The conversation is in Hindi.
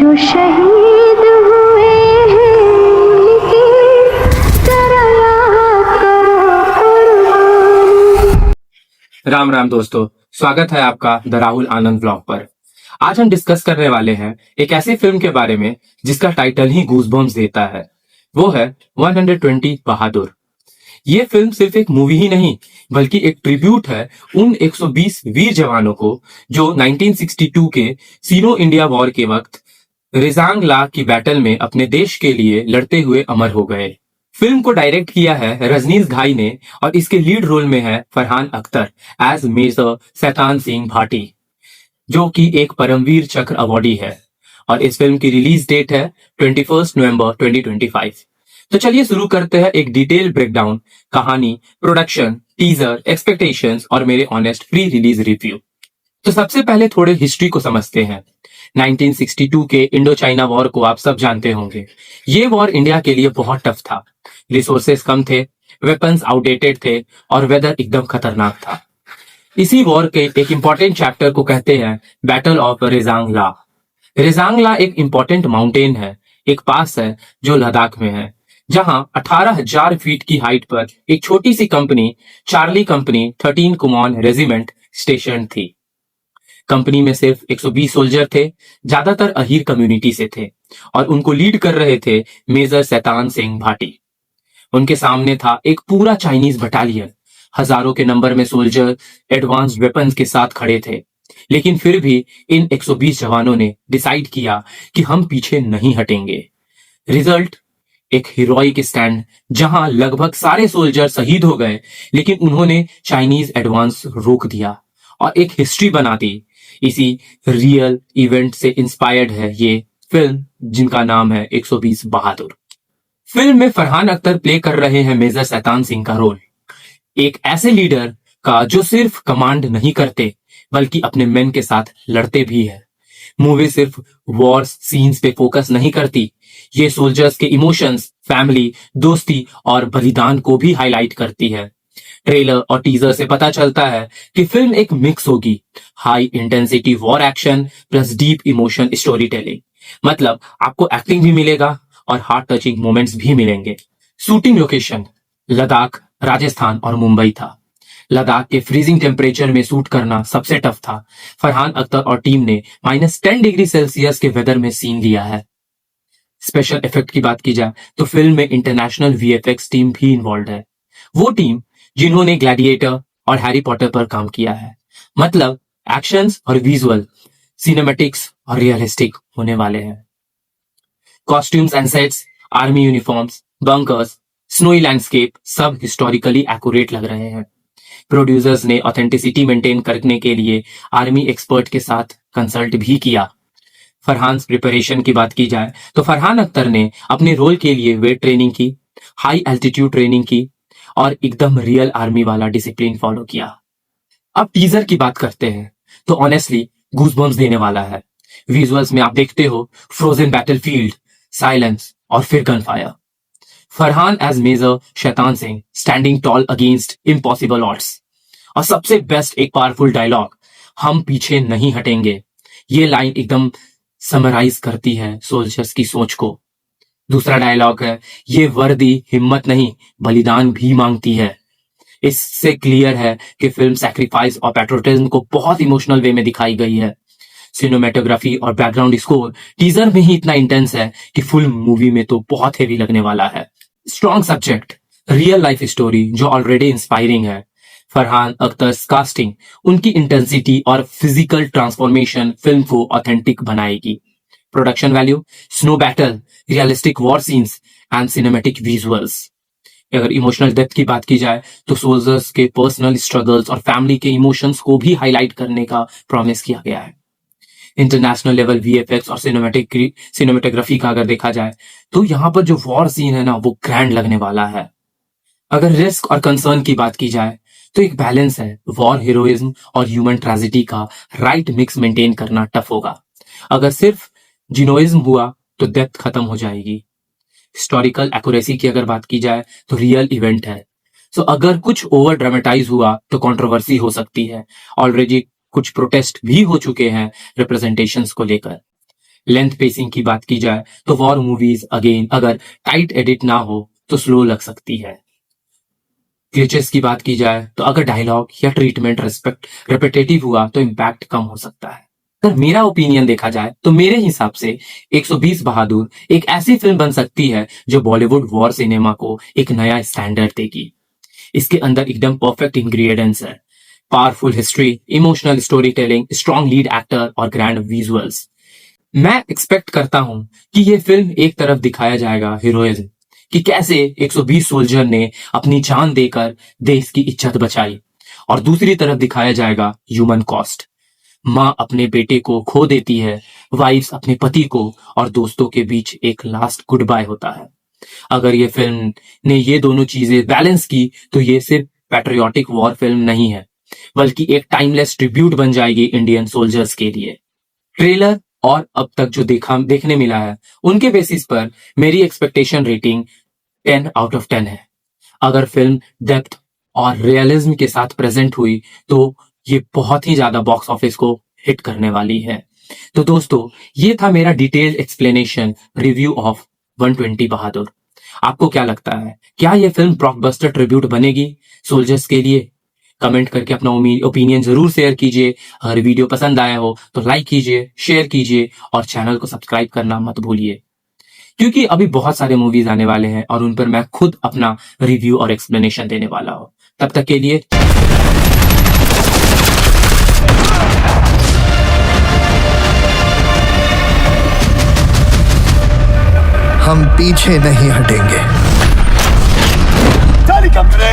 जो शहीद हुए हैं लेकिन जरा याद करो कुर्बानी। राम राम दोस्तों, स्वागत है आपका द राहुल आनंद व्लॉग पर। आज हम डिस्कस करने वाले हैं एक ऐसी फिल्म के बारे में जिसका टाइटल ही गूज़बम्प्स देता है। वो है 120 बहादुर। ये फिल्म सिर्फ एक मूवी ही नहीं बल्कि एक ट्रिब्यूट है उन 120 वीर जवानों को जो 1962 के सीनो इंडिया वॉर के वक्त रिजांग ला की बैटल में अपने देश के लिए लड़ते हुए अमर हो गए। फिल्म को डायरेक्ट किया है रजनीश घाई ने और इसके लीड रोल में है फरहान अख्तर एज मेजर शैतान सिंह भाटी, जो कि एक परमवीर चक्र अवॉर्डी है। और इस फिल्म की रिलीज डेट है 21 नवंबर 2025। तो चलिए शुरू करते हैं एक डिटेल ब्रेकडाउन, कहानी, प्रोडक्शन, टीजर, एक्सपेक्टेशंस और मेरे ऑनेस्ट प्री रिलीज रिव्यू। तो सबसे पहले थोड़े हिस्ट्री को समझते हैं। 1962 के इंडो चाइना वॉर को आप सब जानते होंगे। ये वॉर इंडिया के लिए बहुत टफ था। रिसोर्सेस कम थे, वेपन्स आउटडेटेड थे और वेदर एकदम खतरनाक था। इसी वॉर के एक इंपॉर्टेंट चैप्टर को कहते हैं बैटल ऑफ रेजांग ला। रेजांग ला एक इंपॉर्टेंट माउंटेन है, एक पास है जो लद्दाख में है, जहां 18,000 फीट की हाइट पर एक छोटी सी company, Charlie company 13 Kumaon regiment station थी। कंपनी में सिर्फ 120 सोल्जर थे, ज्यादातर अहीर कम्युनिटी से थे और उनको लीड कर रहे थे मेजर शैतान सिंह भाटी। उनके सामने था एक पूरा चाइनीज बटालियन, हजारों के नंबर में सोल्जर एडवांस वेपन्स के साथ खड़े थे। लेकिन फिर भी इन 120 जवानों ने डिसाइड किया कि हम पीछे नहीं हटेंगे। रिजल्ट एक हीरोइक स्टैंड, जहां लगभग सारे सोल्जर शहीद हो गए, लेकिन उन्होंने चाइनीज एडवांस रोक दिया और एक हिस्ट्री बना दी। इसी रियल इवेंट से इंस्पायर्ड है ये फिल्म, जिनका नाम है 120 बहादुर। फिल्म में फरहान अख्तर प्ले कर रहे हैं मेजर शैतान सिंह का रोल, एक ऐसे लीडर का जो सिर्फ कमांड नहीं करते बल्कि अपने मेन के साथ लड़ते भी है। मूवी सिर्फ वॉर सीन्स पे फोकस नहीं करती, ये सोल्जर्स के इमोशंस, फैमिली, दोस्ती और बलिदान को भी हाईलाइट करती है। ट्रेलर और टीजर से पता चलता है कि फिल्म एक मिक्स होगी, high intensity war action plus deep emotion story telling. मतलब आपको एक्टिंग भी मिलेगा और हार्ट टचिंग मोमेंट्स भी मिलेंगे। शूटिंग लोकेशन लद्दाख, राजस्थान और मुंबई था। लद्दाख के फ्रीजिंग टेम्परेचर में शूट करना सबसे टफ था। फरहान अख्तर और टीम ने -10 डिग्री सेल्सियस के वेदर में सीन लिया है। स्पेशल इफेक्ट की बात की जाए तो फिल्म में इंटरनेशनल वीएफएक्स टीम भी इन्वॉल्व है, वो टीम जिन्होंने ग्लैडिएटर और हैरी पॉटर पर काम किया है। मतलब एक्शंस और विजुअल, सिनेमैटिक्स और रियलिस्टिक होने वाले हैं। Costumes and sets, army uniforms, bunkers, snowy landscape सब हिस्टोरिकली एक्यूरेट लग रहे हैं। प्रोड्यूसर्स ने ऑथेंटिसिटी मेंटेन करने के लिए आर्मी एक्सपर्ट के साथ कंसल्ट भी किया। फरहान प्रिपरेशन की बात की जाए तो फरहान अख्तर ने अपने रोल के लिए वेट ट्रेनिंग की, हाई एल्टीट्यूड ट्रेनिंग की और एकदम रियल आर्मी वाला डिसिप्लिन फॉलो किया। अब टीजर की बात करते हैं तो ऑनेस्टली गूज़बम्प्स देने वाला है। विजुअल्स में आप देखते हो फ्रोजन बैटलफील्ड, साइलेंस और फिर gun fire. Farhan as major Shaitan Singh standing tall against impossible odds. और सबसे बेस्ट एक पावरफुल डायलॉग, हम पीछे नहीं हटेंगे। ये लाइन एकदम समराइज करती है सोल्जर्स की सोच को। दूसरा डायलॉग है, ये वर्दी हिम्मत नहीं बलिदान भी मांगती है। इससे क्लियर है कि फिल्म सैक्रिफाइस और पैट्रियोटिज्म को बहुत इमोशनल वे में दिखाई गई है। सिनेमेटोग्राफी और बैकग्राउंड स्कोर टीजर में ही इतना इंटेंस है कि फुल मूवी में तो बहुत हेवी लगने वाला है। Strong subject, real life story जो ऑलरेडी इंस्पायरिंग है। फरहान अख्तर कास्टिंग, उनकी इंटेंसिटी और फिजिकल ट्रांसफॉर्मेशन फिल्म को ऑथेंटिक बनाएगी। Production value, snow battle, realistic war scenes and cinematic visuals. अगर इमोशनल डेप्थ की बात की जाए तो सोल्जर्स के पर्सनल स्ट्रगल्स और फैमिली के इमोशंस को भी हाईलाइट करने का प्रॉमिस किया गया है। इंटरनेशनल लेवल वीएफएक्स और सिनेमेटोग्राफी का अगर देखा जाए तो यहाँ पर जो वॉर सीन है ना, वो ग्रैंड लगने वाला है। अगर रिस्क और कंसर्न की बात की जाए तो एक बैलेंस है, वॉर हीरोइज्म और ह्यूमन ट्रेजेडी का राइट मिक्स मेंटेन करना टफ होगा। अगर सिर्फ जिनोइज्म हुआ तो डेप्थ खत्म हो जाएगी। हिस्टोरिकल एक्यूरेसी की अगर बात की जाए तो रियल इवेंट है, सो अगर कुछ ओवर ड्रामेटाइज हुआ तो कंट्रोवर्सी हो सकती है। ऑलरेडी कुछ प्रोटेस्ट भी हो चुके हैं रिप्रेजेंटेशंस को लेकर। लेंथ पेसिंग की बात की जाए तो वॉर मूवीज अगेन अगर टाइट एडिट ना हो तो स्लो लग सकती है। ग्लिचेस की बात की जाए तो अगर डायलॉग या ट्रीटमेंट रिपीटेटिव हुआ तो इम्पैक्ट कम हो सकता है। अगर मेरा ओपिनियन देखा जाए तो मेरे हिसाब से 120 बहादुर एक ऐसी फिल्म बन सकती है जो बॉलीवुड वॉर सिनेमा को एक नया स्टैंडर्ड देगी। इसके अंदर एकदम परफेक्ट इंग्रेडिएंट्स है, powerful history, emotional story telling, strong lead actor और ग्रैंड विजुअल्स। मैं एक्सपेक्ट करता हूं कि ये फिल्म एक तरफ दिखाया जाएगा हीरोइज्म कि कैसे 120 सोल्जर ने अपनी जान देकर देश की इज्जत बचाई, और दूसरी तरफ दिखाया जाएगा ह्यूमन कॉस्ट। माँ अपने बेटे को खो देती है, वाइफ्स अपने पति को, और दोस्तों के बीच एक लास्ट गुड बाय होता है। अगर ये फिल्म ने ये दोनों चीजें बैलेंस की तो ये सिर्फ पैट्रियोटिक वॉर फिल्म नहीं है, बल्कि एक टाइमलेस ट्रिब्यूट बन जाएगी इंडियन सोल्जर्स के लिए। ट्रेलर और अब तक जो देखने मिला है उनके बेसिस पर मेरी एक्सपेक्टेशन रेटिंग 10 आउट ऑफ 10 है। अगर फिल्म डेप्थ और रियलिज्म के साथ प्रेजेंट हुई तो ये बहुत ही ज्यादा बॉक्स ऑफिस को हिट करने वाली है। तो दोस्तों, ये था मेरा डिटेल्ड एक्सप्लेनेशन रिव्यू ऑफ 120 बहादुर। आपको क्या लगता है, क्या ये फिल्म ब्लॉकबस्टर ट्रिब्यूट बनेगी सोल्जर्स के लिए? कमेंट करके अपना ओपिनियन जरूर शेयर कीजिए। अगर वीडियो पसंद आया हो तो लाइक कीजिए, शेयर कीजिए और चैनल को सब्सक्राइब करना मत भूलिए, क्योंकि अभी बहुत सारे मूवीज आने वाले हैं और उन पर मैं खुद अपना रिव्यू और एक्सप्लेनेशन देने वाला हूं। तब तक के लिए हम पीछे नहीं हटेंगे। Johnny, come to me!